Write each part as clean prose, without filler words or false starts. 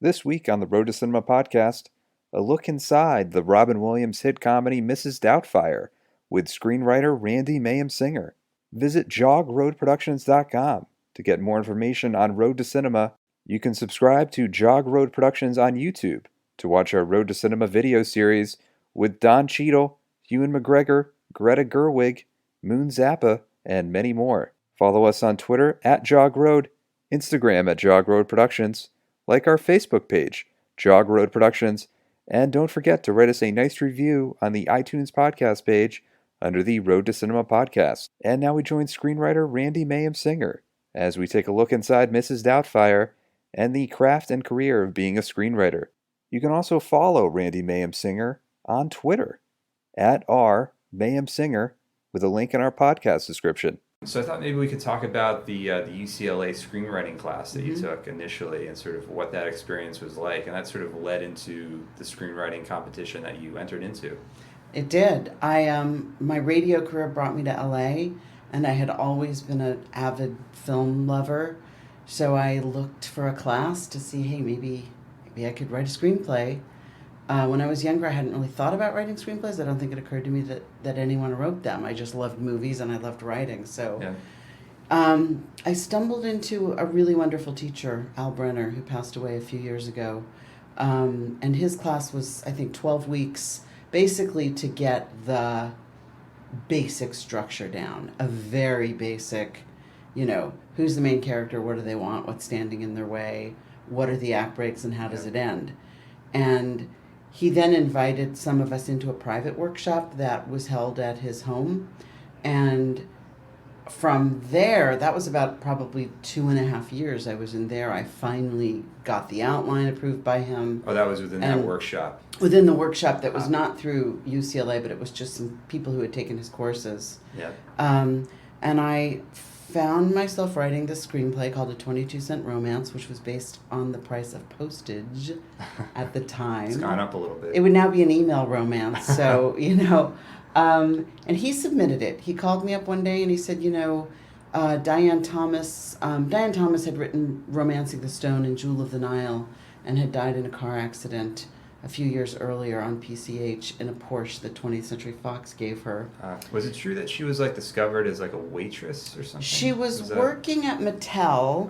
This week on the Road to Cinema podcast, a look inside the Robin Williams hit comedy Mrs Doubtfire with screenwriter Randi Mayem Singer. Visit jogroadproductions.com to get more information on Road to Cinema. You can subscribe to Jog Road Productions on YouTube to watch our Road to Cinema video series with Don Cheadle, Ewan McGregor, Greta Gerwig, Moon Zappa, and many more. Follow us on Twitter at JogRoad, Instagram at JogRoad Productions, like our Facebook page, Jog Road Productions, and don't forget to write us a nice review on the iTunes podcast page under the Road to Cinema podcast. And now we join screenwriter Randi Mayem Singer as we take a look inside Mrs Doubtfire and the craft and career of being a screenwriter. You can also follow Randi Mayem Singer on Twitter at @rmayemsinger with a link in our podcast description. So I thought maybe we could talk about the UCLA screenwriting class that you took initially and sort of what that experience was like, and that sort of led into the screenwriting competition that you entered into. It did. My radio career brought me to LA, and I had always been an avid film lover, so I looked for a class to see, hey, maybe I could write a screenplay. When I was younger, I hadn't really thought about writing screenplays. I don't think it occurred to me that anyone wrote them. I just loved movies and I loved writing. So I stumbled into a really wonderful teacher, Al Brenner, who passed away a few years ago. And his class was, I think, 12 weeks, basically to get the basic structure down. A very basic, who's the main character, what do they want, what's standing in their way, what are the act breaks, and how does it end. And he then invited some of us into a private workshop that was held at his home. And from there, that was about probably 2.5 years I was in there. I finally got the outline approved by him. Oh, that was within that workshop? Within the workshop that was not through UCLA, but it was just some people who had taken his courses. Yeah. And I found myself writing this screenplay called A 22-Cent Romance, which was based on the price of postage at the time. It's gone up a little bit. It would now be an email romance, so, and he submitted it. He called me up one day and he said, Diane Thomas had written Romancing the Stone and Jewel of the Nile and had died in a car accident a few years earlier on PCH in a Porsche that 20th Century Fox gave her. Was it true that she was discovered as a waitress or something? She was working at Mattel.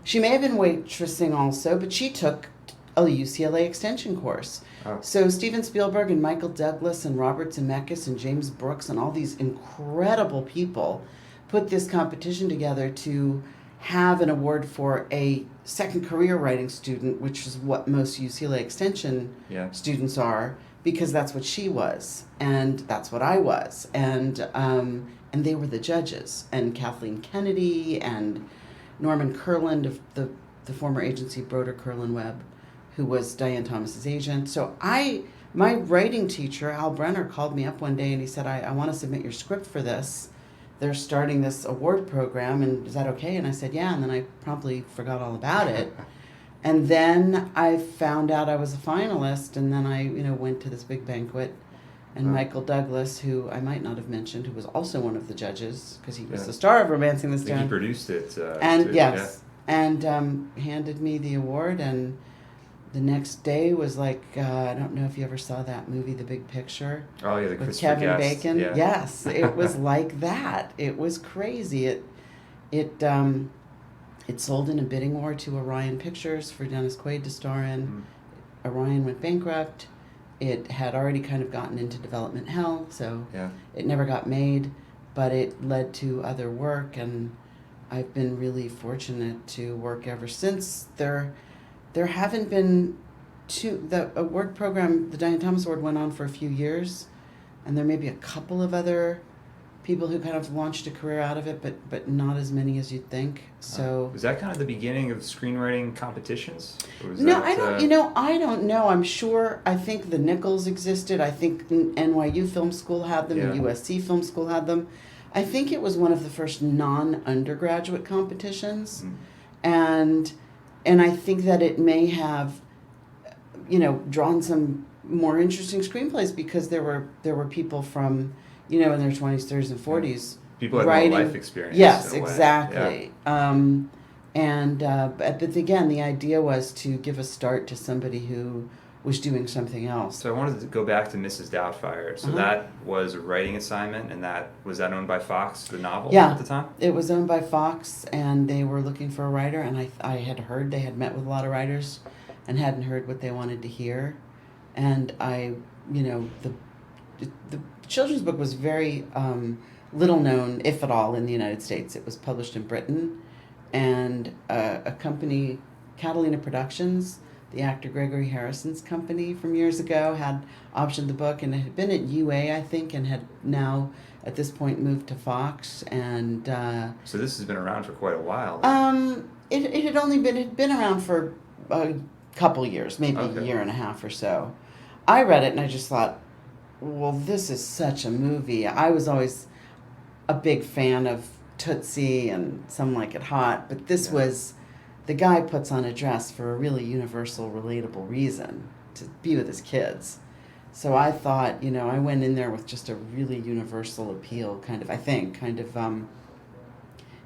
She may have been waitressing also, but she took a UCLA extension course. So Steven Spielberg and Michael Douglas and Robert Zemeckis and James Brooks and all these incredible people put this competition together to have an award for a second career writing student, which is what most UCLA extension students are, because that's what she was, and that's what I was, and they were the judges, and Kathleen Kennedy and Norman Kurland of the former agency Broder Kurland Webb, who was Diane Thomas's agent. So my writing teacher, Al Brenner, called me up one day and he said, I want to submit your script for this. They're starting this award program, and is that okay? And I said, yeah, and then I promptly forgot all about it. And then I found out I was a finalist, and then I, went to this big banquet, and Michael Douglas, who I might not have mentioned, who was also one of the judges, because he was the star of Romancing the Stone. He produced it. And handed me the award, and the next day was I don't know if you ever saw that movie, The Big Picture. Oh, yeah, with Kevin Bacon. Yeah. Yes, it was like that. It was crazy. It sold in a bidding war to Orion Pictures for Dennis Quaid to star in. Orion went bankrupt. It had already kind of gotten into development hell, so it never got made, but it led to other work, and I've been really fortunate to work ever since. There haven't been the award program, the Diane Thomas Award, went on for a few years, and there may be a couple of other people who kind of launched a career out of it, but not as many as you'd think. So was that kind of the beginning of screenwriting competitions? I don't know. I'm sure. I think the Nichols existed. I think NYU Film School had them, and USC Film School had them. I think it was one of the first non-undergraduate competitions, and I think that it may have, drawn some more interesting screenplays because there were people from, in their 20s, 30s, and 40s. People had writing, more life experience. Yes, exactly. And but again, the idea was to give a start to somebody who was doing something else. So I wanted to go back to Mrs. Doubtfire. So that was a writing assignment, and was that owned by Fox, the novel, Yeah, at the time? it was owned by Fox, and they were looking for a writer, and I had heard they had met with a lot of writers and hadn't heard what they wanted to hear. And the children's book was very little known, if at all, in the United States. It was published in Britain, and a company, Catalina Productions, the actor Gregory Harrison's company from years ago, had optioned the book, and it had been at UA, I think, and had now at this point moved to Fox. And so this has been around for quite a while. It had been around for a couple years, maybe a year and a half or so. I read it and I just thought, well, this is such a movie. I was always a big fan of Tootsie and Some Like It Hot, but this was, the guy puts on a dress for a really universal, relatable reason, to be with his kids. So I thought, I went in there with just a really universal appeal,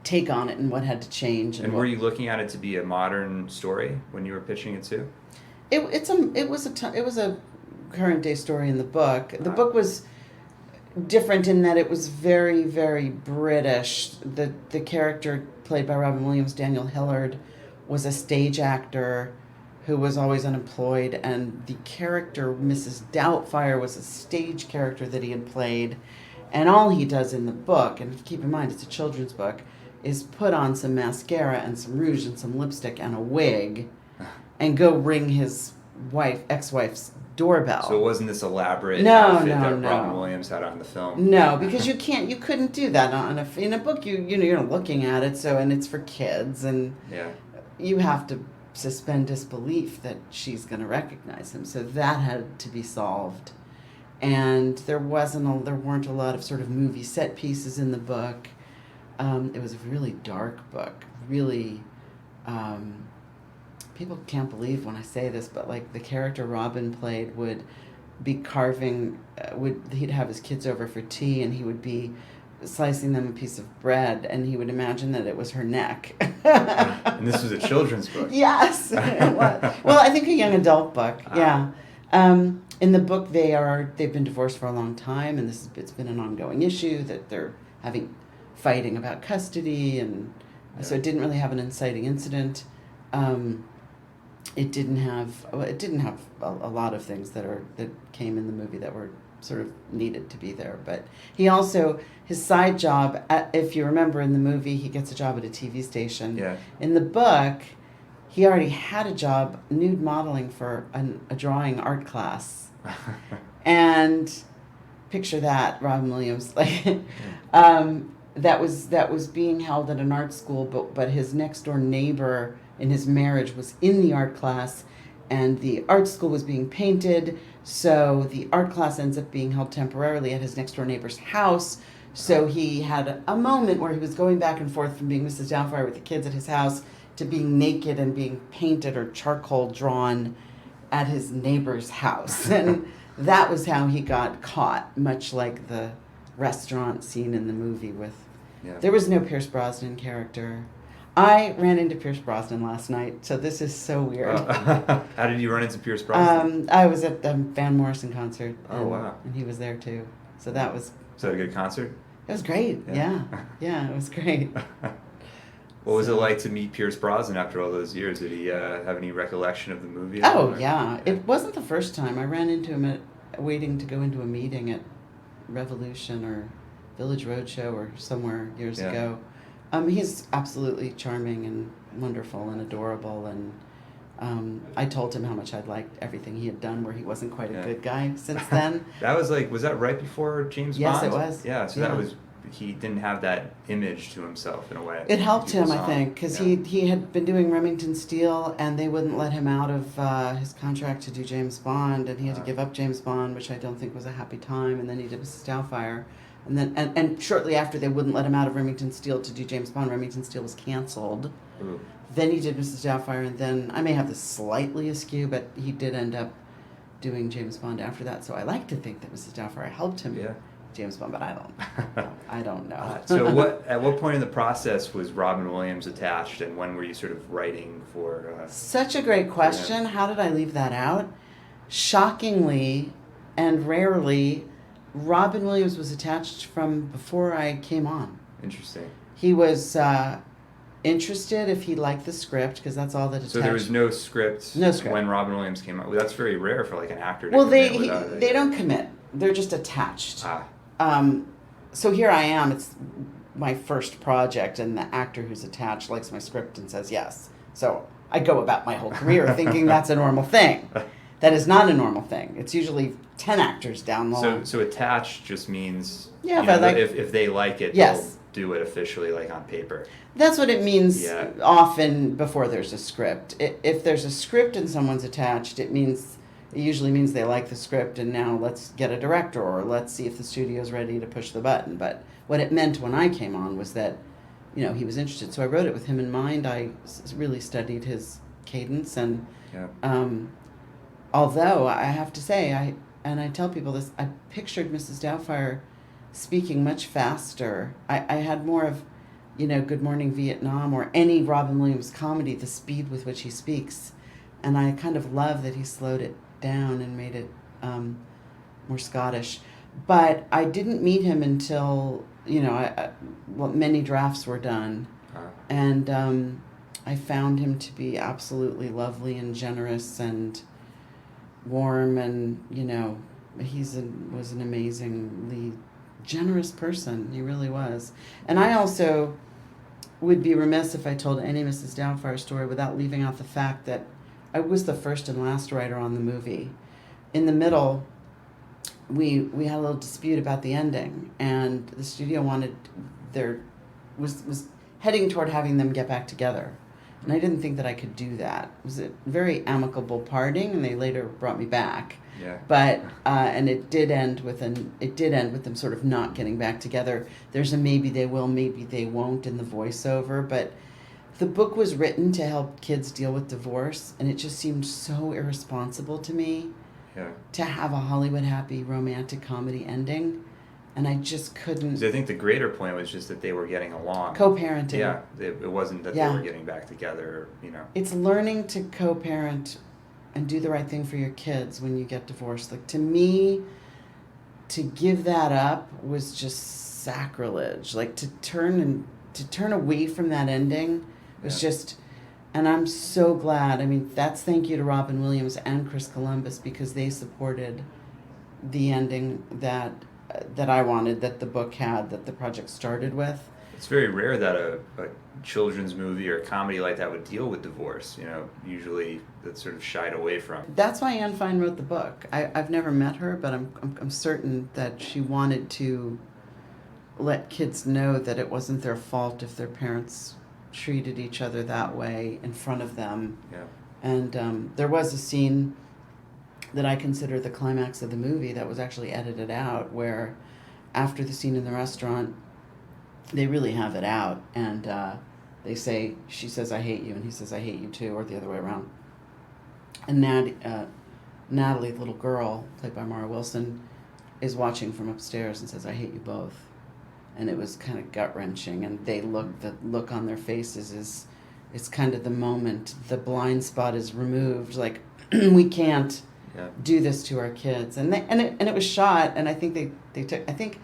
take on it and what had to change. And were you looking at it to be a modern story when you were pitching it too? It was a current day story in the book. The book was different in that it was very, very British. The character played by Robin Williams, Daniel Hillard, was a stage actor who was always unemployed, and the character Mrs. Doubtfire was a stage character that he had played, and all he does in the book, and keep in mind it's a children's book, is put on some mascara and some rouge and some lipstick and a wig and go ring his ex-wife's doorbell. So it wasn't this elaborate outfit that Robin Williams had on the film. No, because you couldn't do that in a book. You're looking at it, and it's for kids, and you have to suspend disbelief that she's going to recognize him. So that had to be solved, and there weren't a lot of sort of movie set pieces in the book. It was a really dark book. Really, people can't believe when I say this, but like the character Robin played would be carving. He'd have his kids over for tea, and he would be slicing them a piece of bread, and he would imagine that it was her neck. And this was a children's book. Yes. Well, I think a young adult book. Yeah. In the book, they've been divorced for a long time, and it's been an ongoing issue that they're fighting about custody, and so it didn't really have an inciting incident. It didn't have a lot of things that came in the movie that were sort of needed to be there. But he also, his side job, if you remember in the movie, he gets a job at a TV station. Yeah. In the book, he already had a job nude modeling for a drawing art class. And picture that, Robin Williams, that was being held at an art school, but his next door neighbor in his marriage was in the art class, and the art school was being painted, so the art class ends up being held temporarily at his next door neighbor's house. So he had a moment where he was going back and forth from being Mrs. Doubtfire with the kids at his house to being naked and being painted or charcoal drawn at his neighbor's house. And that was how he got caught, much like the restaurant scene in the movie with... Yeah. There was no Pierce Brosnan character. I ran into Pierce Brosnan last night, so this is so weird. How did you run into Pierce Brosnan? I was at the Van Morrison concert. Wow. And he was there too. So that was... Was that a good concert? It was great, yeah. Yeah, it was great. What was it like to meet Pierce Brosnan after all those years? Did he have any recollection of the movie? Yeah. It wasn't the first time. I ran into him waiting to go into a meeting at Revolution or Village Roadshow or somewhere years ago. He's absolutely charming and wonderful and adorable, and I told him how much I'd liked everything he had done where he wasn't quite a good guy since then. Was that right before James Bond? Yes, it was. Yeah, so that was, he didn't have that image to himself in a way. It helped him, I think, because he had been doing Remington Steele, and they wouldn't let him out of his contract to do James Bond, and he had to give up James Bond, which I don't think was a happy time, and then he did Mrs. Doubtfire. And then, and shortly after they wouldn't let him out of Remington Steele to do James Bond, Remington Steele was canceled. Ooh. Then he did Mrs. Doubtfire, and then, I may have this slightly askew, but he did end up doing James Bond after that. So I like to think that Mrs. Doubtfire helped him James Bond, but I don't know. I don't know. So at what point in the process was Robin Williams attached, and when were you sort of writing for... Such a great question. How did I leave that out? Shockingly and rarely, Robin Williams was attached from before I came on. Interesting. He was interested if he liked the script, because that's all that attached. So there was no script, when Robin Williams came out. Well, that's very rare for like an actor to they don't commit. They're just attached. So here I am. It's my first project, and the actor who's attached likes my script and says yes. So I go about my whole career thinking that's a normal thing. That is not a normal thing. It's usually 10 actors down the line. So attached just means if they like it, yes, they'll do it officially, like on paper. That's what it means often before there's a script. If there's a script and someone's attached, it usually means they like the script, and now let's get a director, or let's see if the studio's ready to push the button. But what it meant when I came on was that, he was interested. So I wrote it with him in mind. I really studied his cadence, and although I have to say, I tell people this, I pictured Mrs. Doubtfire speaking much faster. I had more of, Good Morning Vietnam or any Robin Williams comedy, the speed with which he speaks. And I kind of love that he slowed it down and made it more Scottish. But I didn't meet him until, many drafts were done. And I found him to be absolutely lovely and generous and warm, and was an amazingly generous person. He really was. And I also would be remiss if I told any Mrs. Doubtfire story without leaving out the fact that I was the first and last writer on the movie. In the middle, we had a little dispute about the ending, and the studio was heading toward having them get back together. And I didn't think that I could do that. It was a very amicable parting, and they later brought me back. Yeah. But and it did end with them sort of not getting back together. There's a maybe they will, maybe they won't in the voiceover, but the book was written to help kids deal with divorce, and it just seemed so irresponsible to me to have a Hollywood happy romantic comedy ending. And I just couldn't. So I think the greater point was just that they were getting along. Co-parenting. Yeah, it wasn't that they were getting back together, It's learning to co-parent and do the right thing for your kids when you get divorced. Like, to me, to give that up was just sacrilege. Like, to turn away from that ending was just. And I'm so glad. I mean, that's thank you to Robin Williams and Chris Columbus, because they supported the ending that I wanted, that the book had, that the project started with. It's very rare that a children's movie or a comedy like that would deal with divorce. Usually that's sort of shied away from. That's why Anne Fine wrote the book. I've never met her, but I'm certain that she wanted to let kids know that it wasn't their fault if their parents treated each other that way in front of them. Yeah. And there was a scene that I consider the climax of the movie that was actually edited out, where after the scene in the restaurant, they really have it out, and she says, "I hate you," and he says, "I hate you too," or the other way around. And Natalie, the little girl, played by Mara Wilson, is watching from upstairs and says, "I hate you both." And it was kind of gut-wrenching, and the look on their faces is kind of the moment the blind spot is removed, like, we can't do this to our kids. And it was shot, and I think they took, I think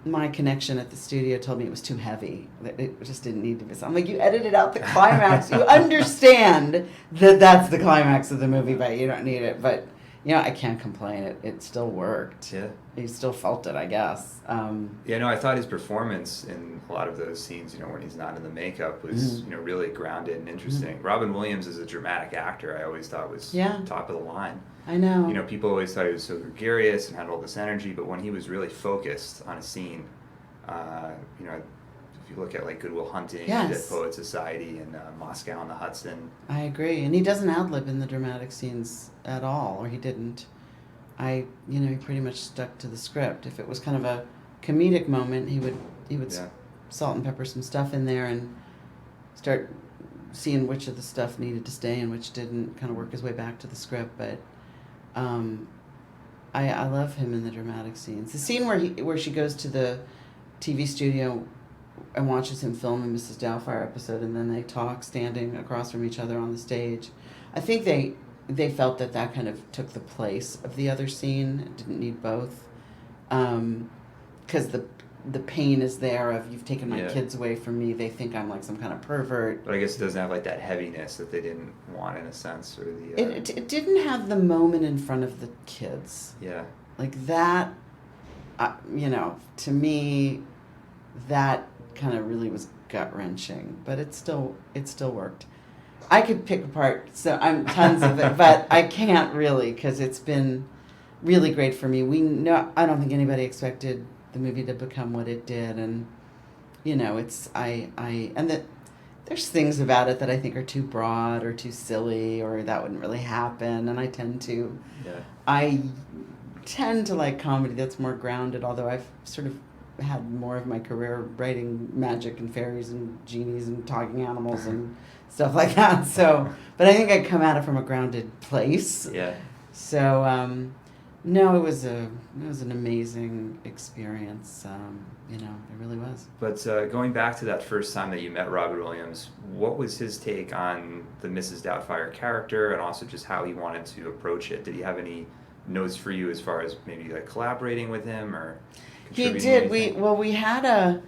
my connection at the studio told me it was too heavy, that it just didn't need to be. I'm like, you edited out the climax. You understand that that's the climax of the movie, but you don't need it. But I can't complain. It still worked. Yeah. He still felt it, I guess. I thought his performance in a lot of those scenes, when he's not in the makeup, was really grounded and interesting. Mm-hmm. Robin Williams is a dramatic actor. I always thought was top of the line. I know. People always thought he was so gregarious and had all this energy, but when he was really focused on a scene, if you look at like Good Will Hunting, Dead Poet Society, and Moscow on the Hudson. I agree, and he doesn't ad-lib in the dramatic scenes at all, or he didn't. He pretty much stuck to the script. If it was kind of a comedic moment, he would salt and pepper some stuff in there and start seeing which of the stuff needed to stay and which didn't, kind of work his way back to the script. But I love him in the dramatic scenes. The scene where she goes to the TV studio and watches him film a Mrs. Doubtfire episode, and then they talk standing across from each other on the stage. I think they felt that kind of took the place of the other scene. It didn't need both, because the pain is there of, you've taken my kids away from me. They think I'm like some kind of pervert. But I guess it doesn't have like that heaviness that they didn't want, in a sense, or the. It didn't have the moment in front of the kids. Yeah. Like that, to me, that kind of really was gut wrenching. But it still worked. I could pick apart tons of it, but I can't really, because it's been really great for me. I don't think anybody expected the movie to become what it did, and there's things about it that I think are too broad or too silly, or that wouldn't really happen, and I tend to like comedy that's more grounded, although I've sort of had more of my career writing magic and fairies and genies and talking animals and stuff like that. So, but I think I come at it from a grounded place. Yeah. So, no, it was an amazing experience. It really was. But going back to that first time that you met Robin Williams, what was his take on the Mrs. Doubtfire character, and also just how he wanted to approach it? Did he have any notes for you as far as maybe like collaborating with him or? He did. We had a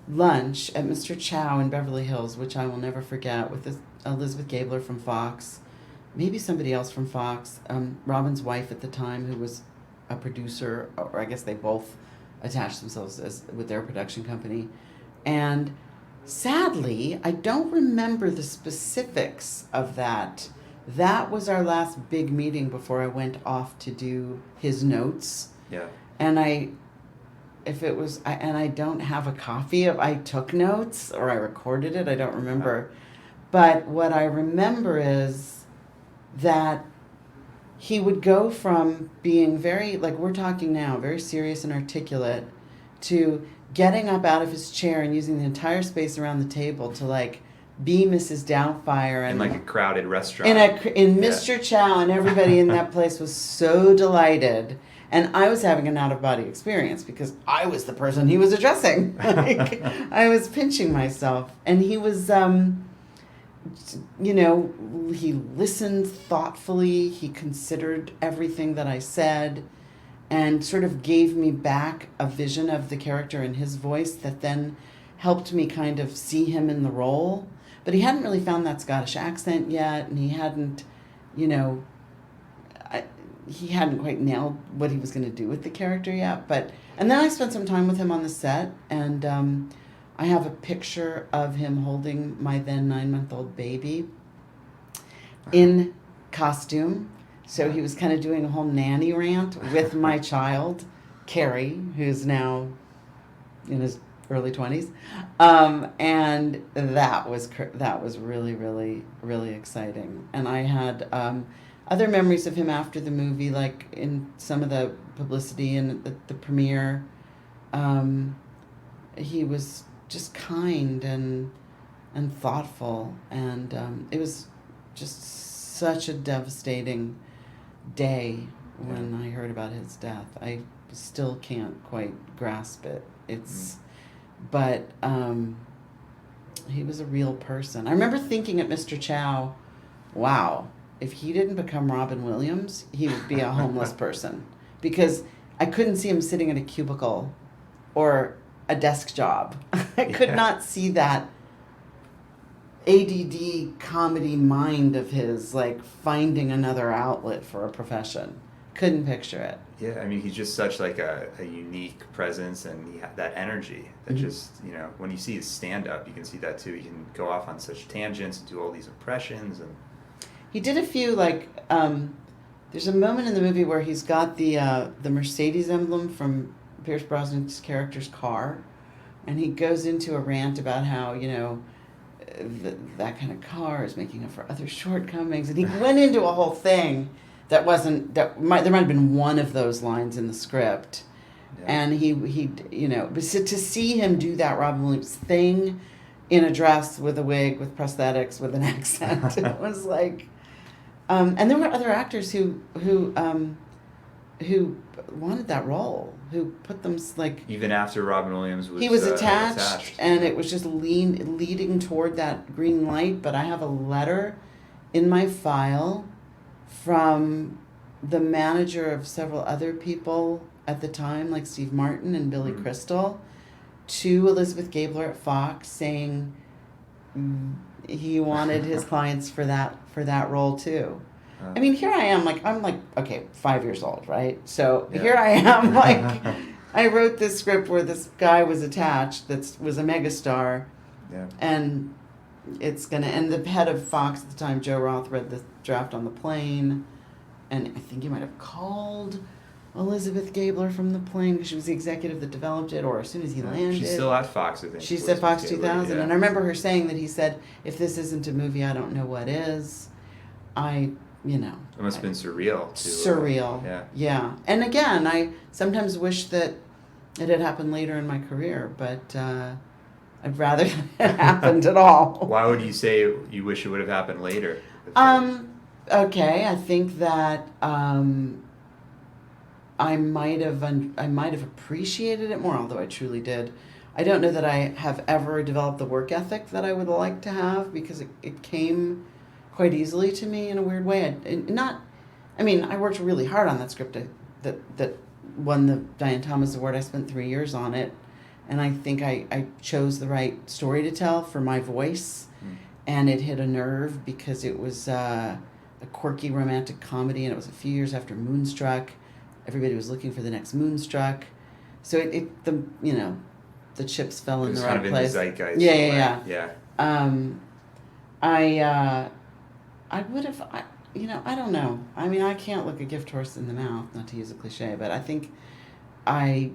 lunch at Mr. Chow in Beverly Hills, which I will never forget, with Elizabeth Gabler from Fox, maybe somebody else from Fox, Robin's wife at the time, who was a producer, or I guess they both attached themselves with their production company. And sadly, I don't remember the specifics of that. That was our last big meeting before I went off to do his notes. Yeah. And I don't have a copy of, I took notes or I recorded it, I don't remember. But what I remember is that he would go from being very, like we're talking now, very serious and articulate, to getting up out of his chair and using the entire space around the table to like be Mrs. Doubtfire. And in like a crowded restaurant. In Mr. Chow, and everybody in that place was so delighted. And I was having an out-of-body experience because I was the person he was addressing. Like, I was pinching myself. And he was, he listened thoughtfully. He considered everything that I said and sort of gave me back a vision of the character in his voice that then helped me kind of see him in the role. But he hadn't really found that Scottish accent yet, and he hadn't, he hadn't quite nailed what he was going to do with the character yet. And then I spent some time with him on the set, and I have a picture of him holding my then 9-month-old baby in costume. So he was kind of doing a whole nanny rant with my child, Carrie, who's now in his early 20s. And that was really, really, really exciting. And I had other memories of him after the movie, like in some of the publicity and the premiere. He was just kind and thoughtful, and it was just such a devastating day when I heard about his death. I still can't quite grasp it. But he was a real person. I remember thinking at Mr. Chow, wow, if he didn't become Robin Williams, he would be a homeless person, because I couldn't see him sitting in a cubicle or a desk job. I could not see that ADD comedy mind of his, like finding another outlet for a profession. Couldn't picture it. Yeah, I mean, he's just such like a unique presence, and he had that energy that just, when you see his stand-up, you can see that too. He can go off on such tangents and do all these impressions. And he did a few, there's a moment in the movie where he's got the Mercedes emblem from Pierce Brosnan's character's car, and he goes into a rant about how, that kind of car is making up for other shortcomings, and he went into a whole thing there might have been one of those lines in the script. Yeah. And he but to see him do that Robin Williams thing in a dress with a wig, with prosthetics, with an accent, it was like, and there were other actors who who wanted that role, who put them like. Even after Robin Williams was He was attached, and it was just leading toward that green light. But I have a letter in my file from the manager of several other people at the time, like Steve Martin and Billy Crystal, to Elizabeth Gabler at Fox, saying he wanted his clients for that role too. I mean, here I am, I'm 5 years old, right? So here I am, I wrote this script where this guy was attached that was a megastar, and it's gonna. And the head of Fox at the time, Joe Roth, read the draft on the plane, and I think he might have called Elizabeth Gabler from the plane because she was the executive that developed it, or as soon as he landed. She's still at Fox, I think. She's at Fox 2000, and I remember her saying that he said, "If this isn't a movie, I don't know what is." It must have been surreal. Surreal. Yeah. And again, I sometimes wish that it had happened later in my career, but I'd rather it happened at all. Why would you say you wish it would have happened later? Okay, I think that I might have appreciated it more, although I truly did. I don't know that I have ever developed the work ethic that I would like to have, because it came quite easily to me in a weird way. I worked really hard on that script that won the Diane Thomas Award. I spent 3 years on it, and I think I chose the right story to tell for my voice, and it hit a nerve because it was a quirky romantic comedy, and it was a few years after Moonstruck. Everybody was looking for the next Moonstruck, so the chips fell in the right place. In the zeitgeist. Yeah. I would have, I don't know. I mean, I can't look a gift horse in the mouth, not to use a cliche, but I think I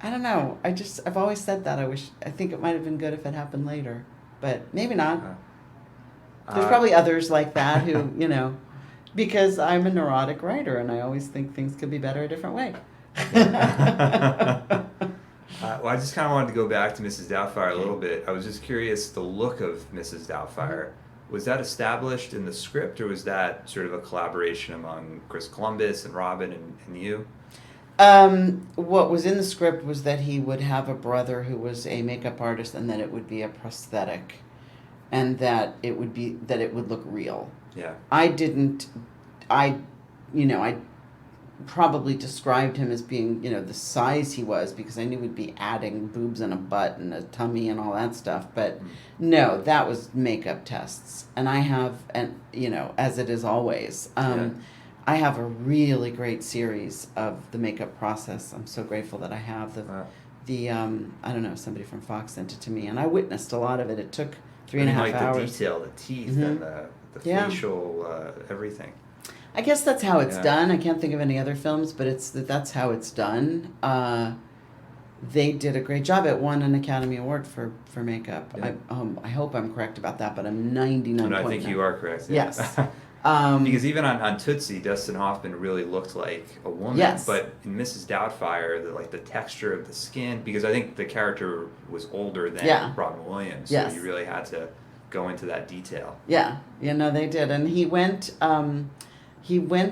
don't know. I've always said that. I think it might have been good if it happened later, but maybe not. There's probably others like that who, because I'm a neurotic writer and I always think things could be better a different way. Well, I just kind of wanted to go back to Mrs. Doubtfire a little bit. I was just curious, the look of Mrs. Doubtfire, was that established in the script, or was that sort of a collaboration among Chris Columbus and Robin and you? What was in the script was that he would have a brother who was a makeup artist, and that it would be a prosthetic, and that it would look real. Yeah. I probably described him as being, the size he was, because I knew we'd be adding boobs and a butt and a tummy and all that stuff. But no, that was makeup tests. And I have, as it is always, I have a really great series of the makeup process. I'm so grateful that I have I don't know, somebody from Fox sent it to me, and I witnessed a lot of it. It took 3.5 hours. The detail, the teeth, and the facial, everything. I guess that's how it's done. I can't think of any other films, but that's how it's done. They did a great job. It won an Academy Award for makeup. Yeah. I hope I'm correct about that, but I'm 99%. No, I think you are correct. Yeah. Yes. Because even on Tootsie, Dustin Hoffman really looked like a woman. Yes. But in Mrs. Doubtfire, the texture of the skin, because I think the character was older than Robin Williams, so you really had to go into that detail. Yeah. They did. And he went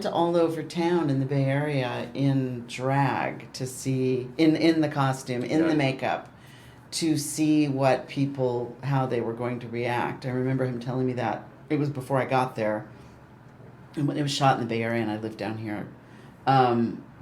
all over town in the Bay Area in drag to see, in the costume, in the makeup, to see how they were going to react. I remember him telling me that. It was before I got there. And when it was shot in the Bay Area, and I lived down here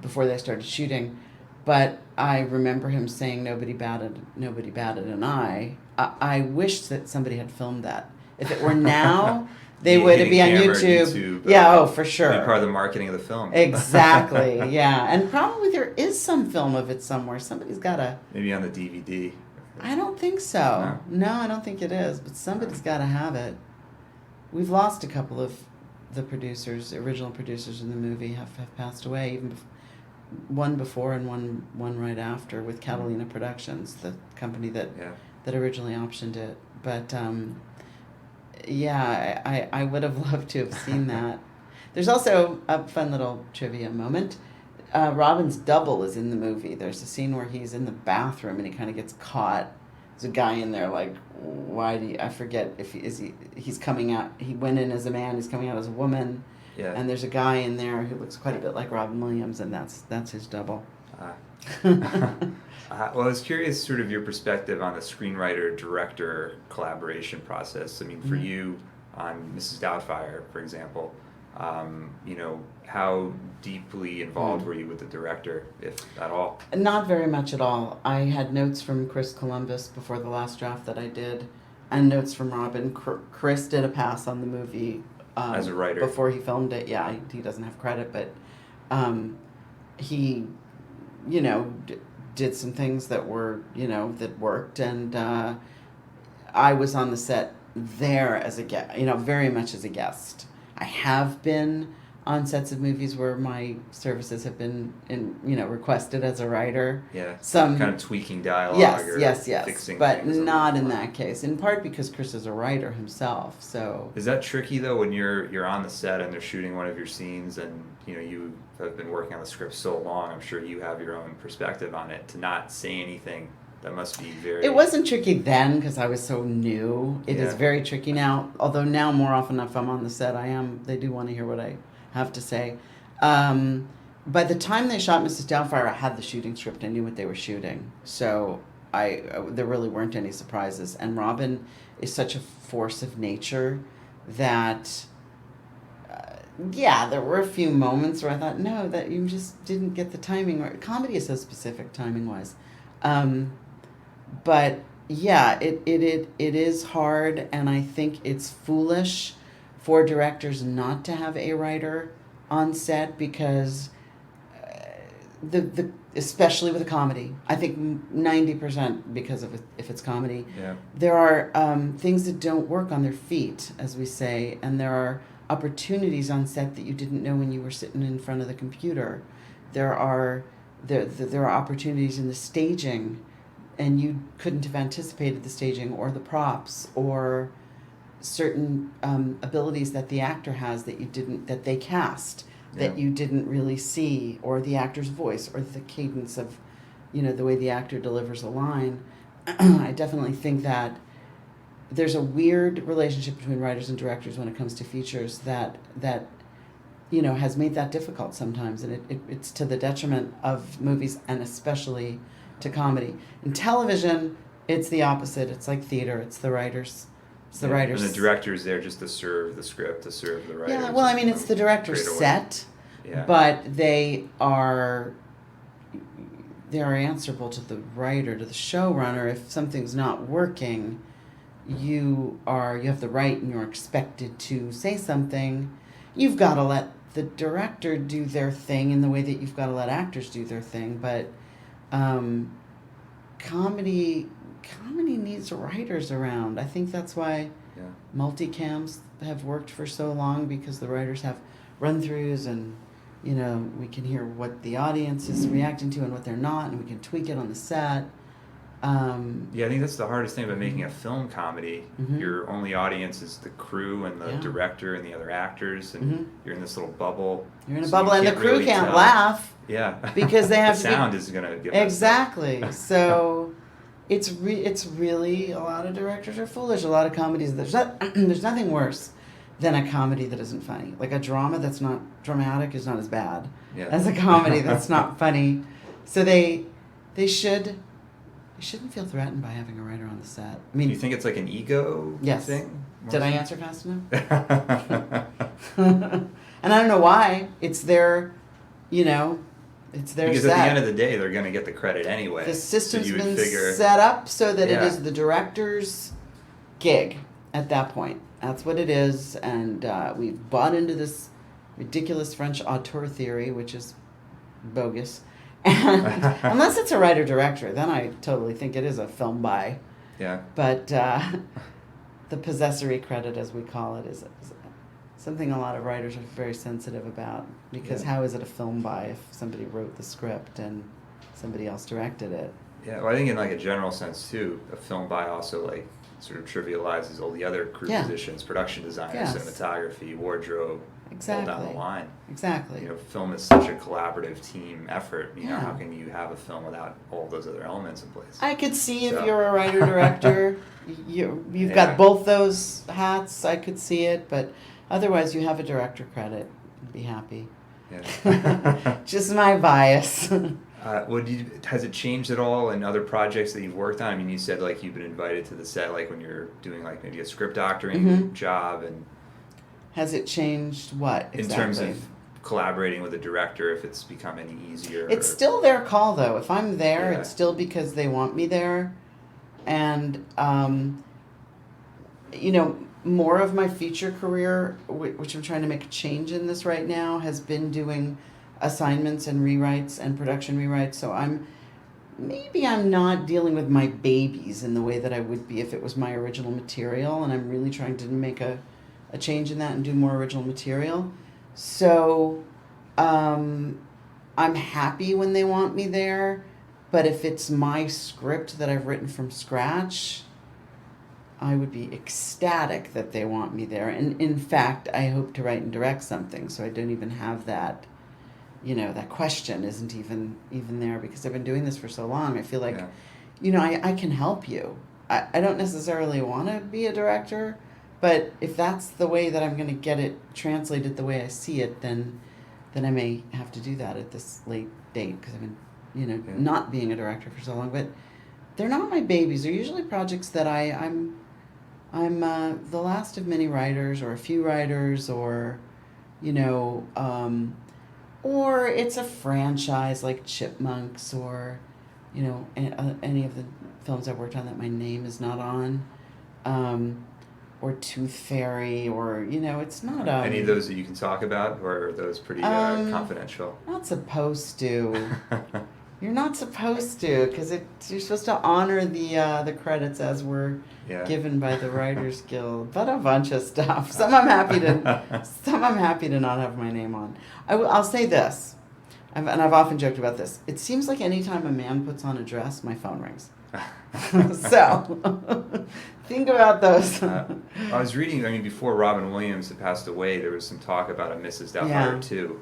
before they started shooting. But I remember him saying nobody batted an eye. I wish that somebody had filmed that. If it were now... They would be on YouTube. Yeah, for sure. Part of the marketing of the film. Exactly, yeah. And probably there is some film of it somewhere. Somebody's got to... Maybe on the DVD. I don't think so. No, I don't think it is. But somebody's got to have it. We've lost a couple of the original producers in the movie have passed away. Even one before and one right after, with Catalina Productions, the company that originally optioned it. But... I would have loved to have seen that. There's also a fun little trivia moment. Robin's double is in the movie. There's a scene where he's in the bathroom and he kind of gets caught. There's a guy in there why do you, I forget if he's coming out. He went in as a man, he's coming out as a woman. Yeah. And there's a guy in there who looks quite a bit like Robin Williams, and that's his double. Well, I was curious, sort of your perspective on the screenwriter-director collaboration process. I mean, for you on Mrs. Doubtfire, for example, how deeply involved were you with the director, if at all? Not very much at all. I had notes from Chris Columbus before the last draft that I did, and notes from Robin. Chris did a pass on the movie as a writer before he filmed it. Yeah, he doesn't have credit, but he, did some things that were, that worked, and I was on the set there as a guest, very much as a guest. I have been on sets of movies where my services have been requested as a writer. Yeah. Some kind of tweaking dialogue. Yes. Fixing but not in that case. In part because Chris is a writer himself. So is that tricky though when you're on the set and they're shooting one of your scenes and you have been working on the script so long? I'm sure you have your own perspective on it. To not say anything. That must be very... It wasn't tricky then because I was so new. It is very tricky now. Although now more often if I'm on the set, they do want to hear what I have to say. By the time they shot Mrs. Doubtfire, I had the shooting script. I knew what they were shooting. So there really weren't any surprises. And Robin is such a force of nature that... there were a few moments where I thought, no, that you just didn't get the timing right. Comedy is so specific timing-wise. But yeah, it is hard, and I think it's foolish for directors not to have a writer on set because especially with a comedy, I think 90% because of if it's comedy, there are things that don't work on their feet, as we say, and there are opportunities on set that you didn't know when you were sitting in front of the computer. There are opportunities in the staging, and you couldn't have anticipated the staging or the props or certain abilities that the actor has that they cast that you didn't really see, or the actor's voice or the cadence of the way the actor delivers a line. I definitely think that there's a weird relationship between writers and directors when it comes to features that has made that difficult sometimes, and it's to the detriment of movies and especially to comedy. In television, it's the opposite. It's like theater. It's the writers. And the director's there just to serve the script, to serve the writers. Yeah, well, I mean, it's the director's set, but they are answerable to the writer, to the showrunner. If something's not working, you have the right and you're expected to say something. You've got to let the director do their thing in the way that you've got to let actors do their thing, but comedy needs writers around. I think that's why multicams have worked for so long, because the writers have run-throughs and we can hear what the audience is reacting to and what they're not, and we can tweak it on the set. I think that's the hardest thing about making a film comedy. Your only audience is the crew and the director and the other actors, and you're in this little bubble. You're in a bubble, and the crew can't laugh. Yeah, because they have the sound is going to give exactly. So it's really, a lot of directors are foolish. A lot of comedies, there's nothing worse than a comedy that isn't funny. Like a drama that's not dramatic is not as bad as a comedy that's not funny. So they shouldn't feel threatened by having a writer on the set. I mean, do you think it's like an ego thing? Did I answer fast enough? And I don't know why. It's their, it's their because set. At the end of the day, they're going to get the credit anyway. The system's been set up so that it is the director's gig at that point. That's what it is, and we've bought into this ridiculous French auteur theory, which is bogus. And unless it's a writer-director, then I totally think it is a film by. Yeah. But the possessory credit, as we call it, is something a lot of writers are very sensitive about, because how is it a film by if somebody wrote the script and somebody else directed it? Yeah, well, I think in like a general sense too, a film by also like sort of trivializes all the other crew positions, production designers, cinematography, wardrobe, all down the line. Exactly. Film is such a collaborative team effort. How can you have a film without all those other elements in place? I could see if you're a writer-director, you've got both those hats. I could see it, but otherwise you have a director credit. I'd be happy. Yeah. Just my bias. Has it changed at all in other projects that you've worked on? I mean, you said like you've been invited to the set, like when you're doing like maybe a script doctoring job, and has it changed what exactly? In terms of collaborating with a director, if it's become any easier? It's still their call, though. If I'm there, it's still because they want me there, and more of my feature career, which I'm trying to make a change in this right now, has been doing assignments and rewrites and production rewrites. So I'm not dealing with my babies in the way that I would be if it was my original material, and I'm really trying to make a change in that and do more original material. So I'm happy when they want me there, but if it's my script that I've written from scratch, I would be ecstatic that they want me there. And in fact, I hope to write and direct something, so I don't even have that, that question isn't even there, because I've been doing this for so long. I feel like, I can help you. I don't necessarily want to be a director, but if that's the way that I'm going to get it translated the way I see it, then I may have to do that at this late date, because I've been, not being a director for so long. But they're not my babies. They're usually projects that I'm the last of many writers, or a few writers, or, or it's a franchise like Chipmunks, or, any of the films I've worked on that my name is not on, or Tooth Fairy, or, it's not... any of those that you can talk about, or are those pretty confidential? Not supposed to. You're not supposed to, because you're supposed to honor the credits as were given by the Writers Guild. But a bunch of stuff. Some I'm happy to not have my name on. I'll say this, and I've often joked about this. It seems like anytime a man puts on a dress, my phone rings. So think about those. I was reading. Before Robin Williams had passed away, there was some talk about a Mrs. Doubtfire too.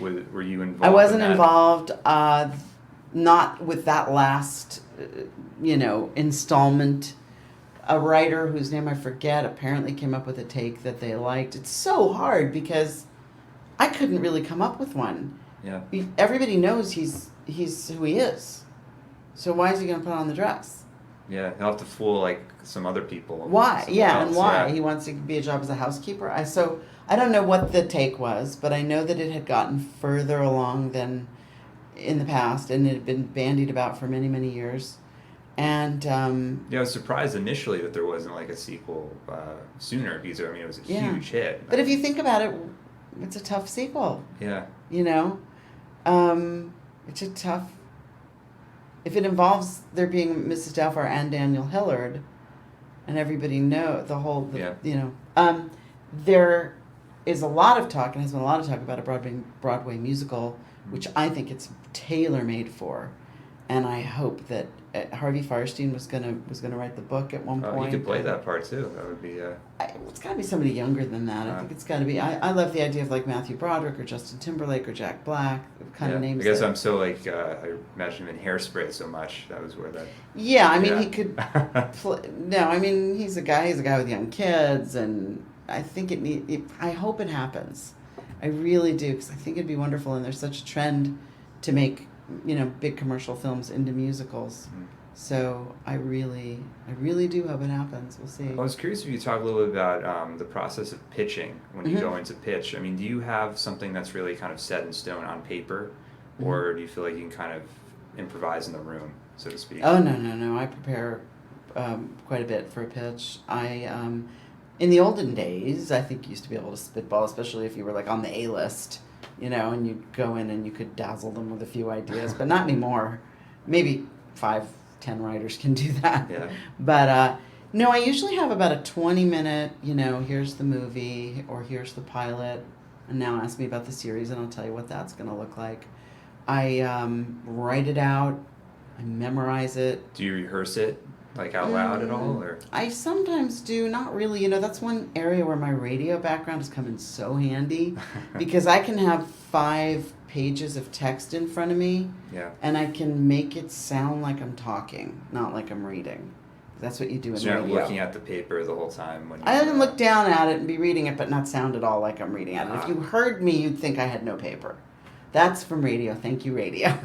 Were you involved? I wasn't involved. Not with that last, installment. A writer whose name I forget apparently came up with a take that they liked. It's so hard because I couldn't really come up with one. Yeah. Everybody knows he's who he is. So why is he going to put on the dress? Yeah, he'll have to fool like some other people. Why? Yeah, else. And why? Yeah. He wants to be a job as a housekeeper. I don't know what the take was, but I know that it had gotten further along than in the past, and it had been bandied about for many, many years. And I was surprised initially that there wasn't like a sequel sooner, because it was a huge hit. But if you think about it, it's a tough sequel. Yeah. It's a tough. If it involves there being Mrs. Doubtfire and Daniel Hillard, and everybody there is a lot of talk, and has been a lot of talk about a Broadway musical, which I think it's tailor-made for, and I hope that Harvey Fierstein was gonna write the book at one point. You could play that part too. That would be. It's got to be somebody younger than that. I think it's got to be. I love the idea of like Matthew Broderick or Justin Timberlake or Jack Black, the kind of names. I guess I'm so like I imagine him in Hairspray so much. That was where that. Yeah, he could. He's a guy. He's a guy with young kids, and I think I hope it happens. I really do, because I think it'd be wonderful, and there's such a trend to make big commercial films into musicals. Mm-hmm. So I really do hope it happens. We'll see. I was curious if you could talk a little bit about the process of pitching when you go into pitch. Do you have something that's really kind of set in stone on paper, or do you feel like you can kind of improvise in the room, so to speak? Oh, no. I prepare quite a bit for a pitch. In the olden days, I think you used to be able to spitball, especially if you were like on the A-list, and you'd go in and you could dazzle them with a few ideas, but not anymore. Maybe 5-10 writers can do that. Yeah. But no, I usually have about a 20-minute, here's the movie, or here's the pilot, and now ask me about the series, and I'll tell you what that's going to look like. I write it out, I memorize it. Do you rehearse it? Like out loud at all, or? I sometimes do, not really. That's one area where my radio background has come in so handy, because I can have 5 pages of text in front of me, and I can make it sound like I'm talking, not like I'm reading. That's what you do in So you're radio. not looking at the paper the whole time when I can look down at it and be reading it, but not sound at all like I'm reading at it. If you heard me, you'd think I had no paper. That's from radio. Thank you, radio.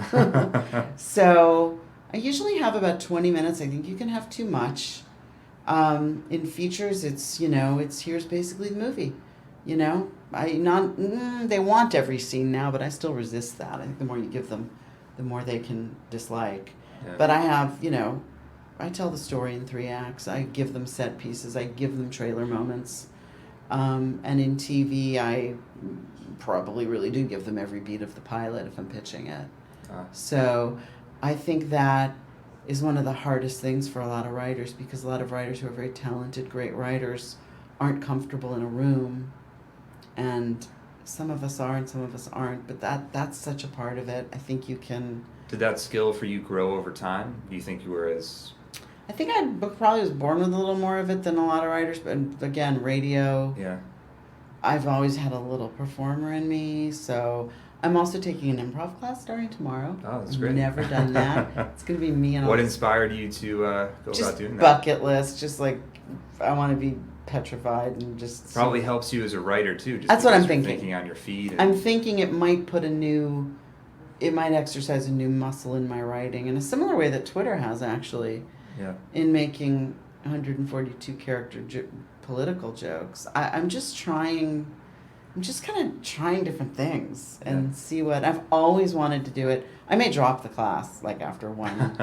So I usually have about 20 minutes. I think you can have too much. In features, it's here's basically the movie. They want every scene now, but I still resist that. I think the more you give them, the more they can dislike. Yeah. But I have, I tell the story in 3 acts. I give them set pieces. I give them trailer moments. And in TV, I probably really do give them every beat of the pilot if I'm pitching it. So I think that is one of the hardest things for a lot of writers, because a lot of writers who are very talented, great writers, aren't comfortable in a room. And some of us are and some of us aren't, but that's such a part of it. I think you can... Did that skill for you grow over time? Do you think you were as... I think I probably was born with a little more of it than a lot of writers, but again, radio... Yeah. I've always had a little performer in me, so... I'm also taking an improv class starting tomorrow. Oh, that's great. I've never done that. It's going to be me and... What inspired you to go about doing that? Bucket list, just like, I want to be petrified and just... Probably helps you as a writer, too. Just that's what I'm thinking. Thinking on your feet. I'm thinking it might it might exercise a new muscle in my writing in a similar way that Twitter has, actually. Yeah. In making 142 character political jokes. I'm just kind of trying different things and see what... I've always wanted to do it. I may drop the class, like, after one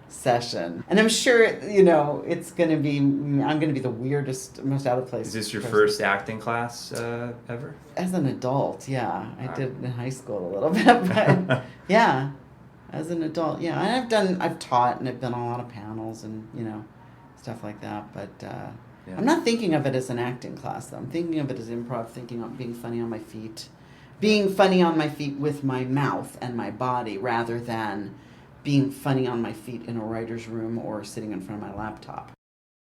session. And I'm sure, it's going to be... I'm going to be the weirdest, most out of place Is this your person. first acting class ever? As an adult, yeah. I did in high school a little bit, but yeah. As an adult, yeah. And I've taught and I've done a lot of panels and, stuff like that, but... Yeah. I'm not thinking of it as an acting class, though. I'm thinking of it as improv, thinking of being funny on my feet. Being funny on my feet with my mouth and my body, rather than being funny on my feet in a writer's room or sitting in front of my laptop.